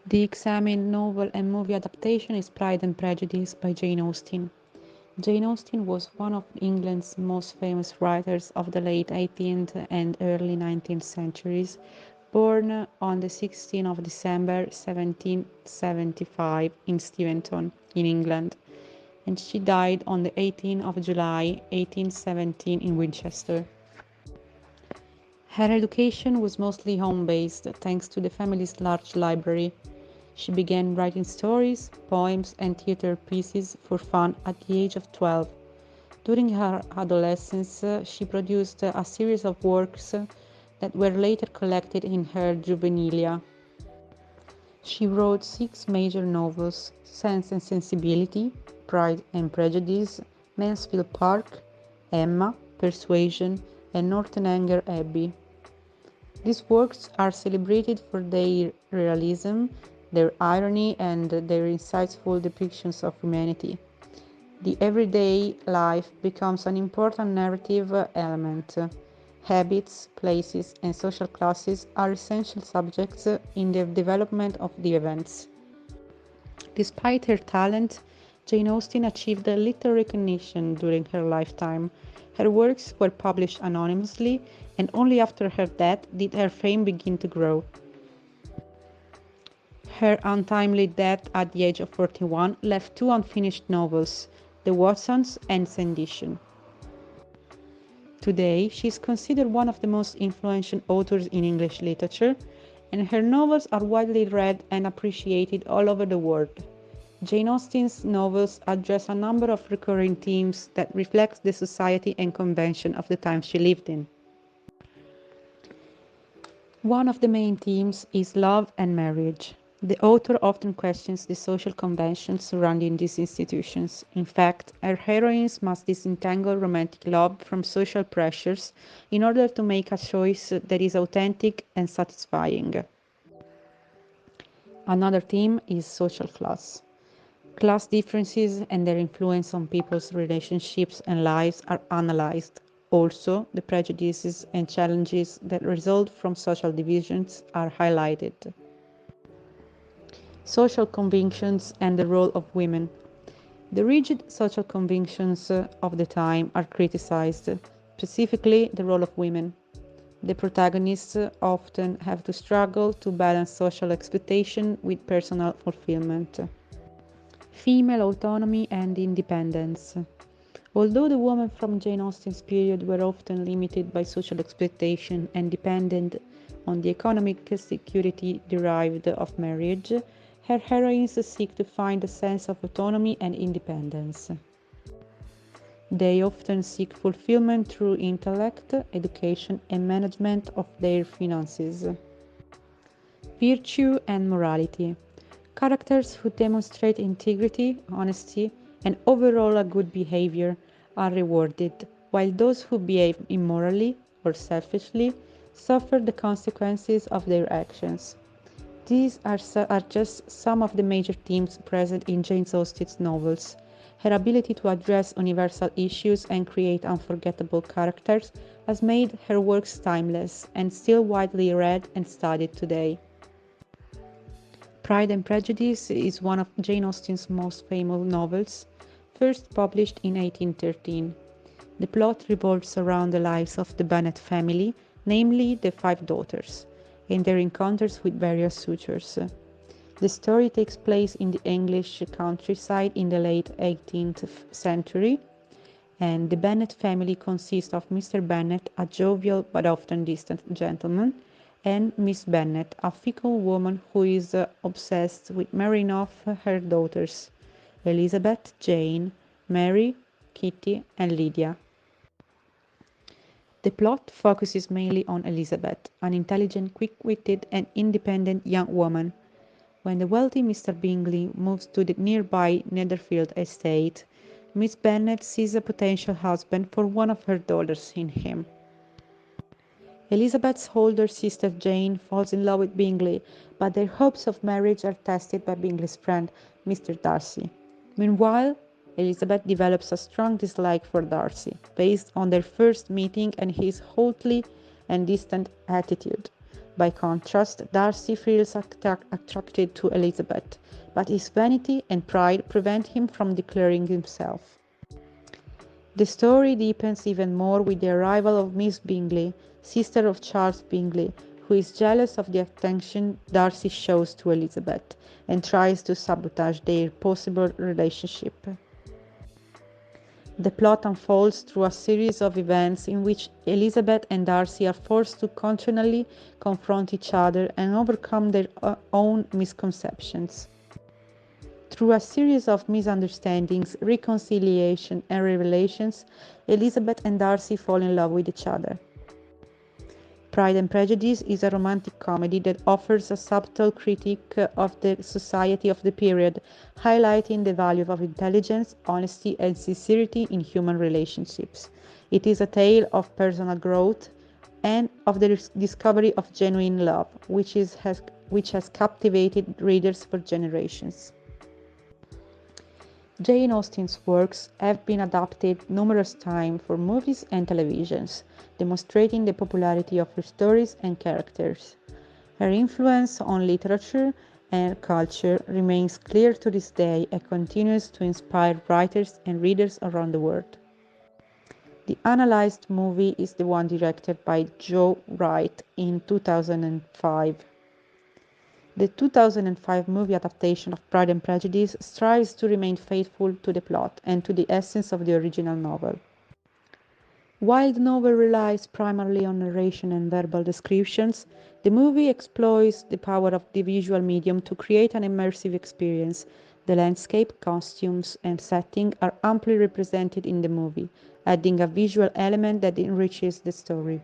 The examined novel and movie adaptation is Pride and Prejudice by Jane Austen. Jane Austen was one of England's most famous writers of the late 18th and early 19th centuries, born on the 16th of December 1775 in Steventon, in England, and she died on the 18th of July 1817 in Winchester. Her education was mostly home-based, thanks to the family's large library. She began writing stories, poems, and theater pieces for fun at the age of 12. During her adolescence, she produced a series of works that were later collected in her juvenilia. She wrote 6 major novels: Sense and Sensibility, Pride and Prejudice, Mansfield Park, Emma, Persuasion, and Northanger Abbey. These works are celebrated for their realism, their irony, and their insightful depictions of humanity. The everyday life becomes an important narrative element. Habits, places, and social classes are essential subjects in the development of the events. Despite her talent, Jane Austen achieved little recognition during her lifetime. Her works were published anonymously, and only after her death did her fame begin to grow. Her untimely death at the age of 41 left 2 unfinished novels, The Watsons and Sedition. Today, she is considered one of the most influential authors in English literature, and her novels are widely read and appreciated all over the world. Jane Austen's novels address a number of recurring themes that reflect the society and convention of the time she lived in. One of the main themes is love and marriage. The author often questions the social conventions surrounding these institutions. In fact, her heroines must disentangle romantic love from social pressures in order to make a choice that is authentic and satisfying. Another theme is social class. Class differences and their influence on people's relationships and lives are analyzed. Also, the prejudices and challenges that result from social divisions are highlighted. Social convictions and the role of women. The rigid social convictions of the time are criticized, specifically the role of women. The protagonists often have to struggle to balance social expectation with personal fulfillment. Female autonomy and independence. Although the women from Jane Austen's period were often limited by social expectation and dependent on the economic security derived of marriage, her heroines seek to find a sense of autonomy and independence. They often seek fulfillment through intellect, education, and management of their finances. Virtue and morality. Characters who demonstrate integrity, honesty, and overall a good behavior are rewarded, while those who behave immorally or selfishly suffer the consequences of their actions. These are just some of the major themes present in Jane Austen's novels. Her ability to address universal issues and create unforgettable characters has made her works timeless and still widely read and studied today. Pride and Prejudice is one of Jane Austen's most famous novels, first published in 1813. The plot revolves around the lives of the Bennet family, namely the 5 daughters, and their encounters with various suitors. The story takes place in the English countryside in the late 18th century, and the Bennet family consists of Mr. Bennet, a jovial but often distant gentleman, and Miss Bennet, a fickle woman who is obsessed with marrying off her daughters, Elizabeth, Jane, Mary, Kitty, and Lydia. The plot focuses mainly on Elizabeth, an intelligent, quick-witted, and independent young woman. When the wealthy Mr. Bingley moves to the nearby Netherfield estate, Miss Bennet sees a potential husband for one of her daughters in him. Elizabeth's older sister Jane falls in love with Bingley, but their hopes of marriage are tested by Bingley's friend, Mr. Darcy. Meanwhile, Elizabeth develops a strong dislike for Darcy, based on their first meeting and his haughty and distant attitude. By contrast, Darcy feels attracted to Elizabeth, but his vanity and pride prevent him from declaring himself. The story deepens even more with the arrival of Miss Bingley, sister of Charles Bingley, who is jealous of the attention Darcy shows to Elizabeth and tries to sabotage their possible relationship. The plot unfolds through a series of events in which Elizabeth and Darcy are forced to continually confront each other and overcome their own misconceptions. Through a series of misunderstandings, reconciliation, and revelations, Elizabeth and Darcy fall in love with each other. Pride and Prejudice is a romantic comedy that offers a subtle critique of the society of the period, highlighting the value of intelligence, honesty, and sincerity in human relationships. It is a tale of personal growth and of the discovery of genuine love, which has captivated readers for generations. Jane Austen's works have been adapted numerous times for movies and televisions, demonstrating the popularity of her stories and characters. Her influence on literature and culture remains clear to this day and continues to inspire writers and readers around the world. The analyzed movie is the one directed by Joe Wright in 2005. The 2005 movie adaptation of Pride and Prejudice strives to remain faithful to the plot and to the essence of the original novel. While the novel relies primarily on narration and verbal descriptions, the movie exploits the power of the visual medium to create an immersive experience. The landscape, costumes, and setting are amply represented in the movie, adding a visual element that enriches the story.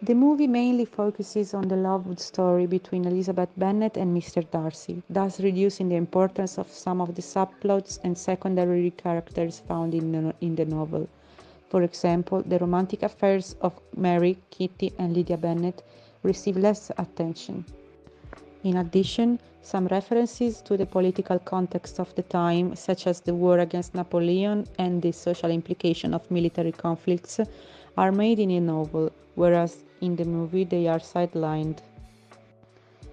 The movie mainly focuses on the love story between Elizabeth Bennet and Mr. Darcy, thus reducing the importance of some of the subplots and secondary characters found in the novel. For example, the romantic affairs of Mary, Kitty, and Lydia Bennet receive less attention. In addition, some references to the political context of the time, such as the war against Napoleon and the social implication of military conflicts, are made in the novel, whereas in the movie they are sidelined.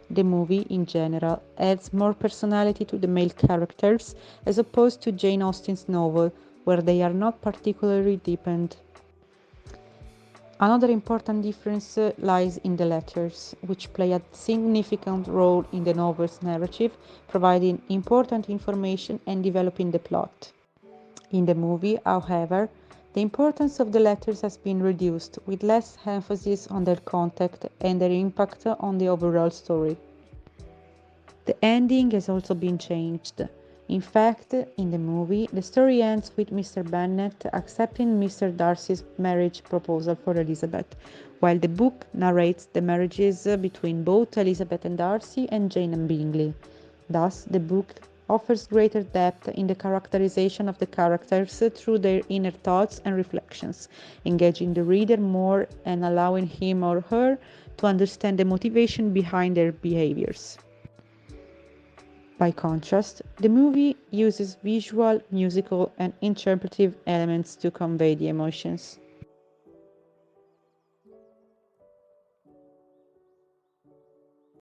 The movie, in general, adds more personality to the male characters as opposed to Jane Austen's novel, where they are not particularly deepened. Another important difference lies in the letters, which play a significant role in the novel's narrative, providing important information and developing the plot. In the movie, however, the importance of the letters has been reduced, with less emphasis on their content and their impact on the overall story. The ending has also been changed. In fact, in the movie, the story ends with Mr. Bennet accepting Mr. Darcy's marriage proposal for Elizabeth, while the book narrates the marriages between both Elizabeth and Darcy and Jane and Bingley. Thus, the book offers greater depth in the characterization of the characters through their inner thoughts and reflections, engaging the reader more and allowing him or her to understand the motivation behind their behaviors. By contrast, the movie uses visual, musical, and interpretive elements to convey the emotions.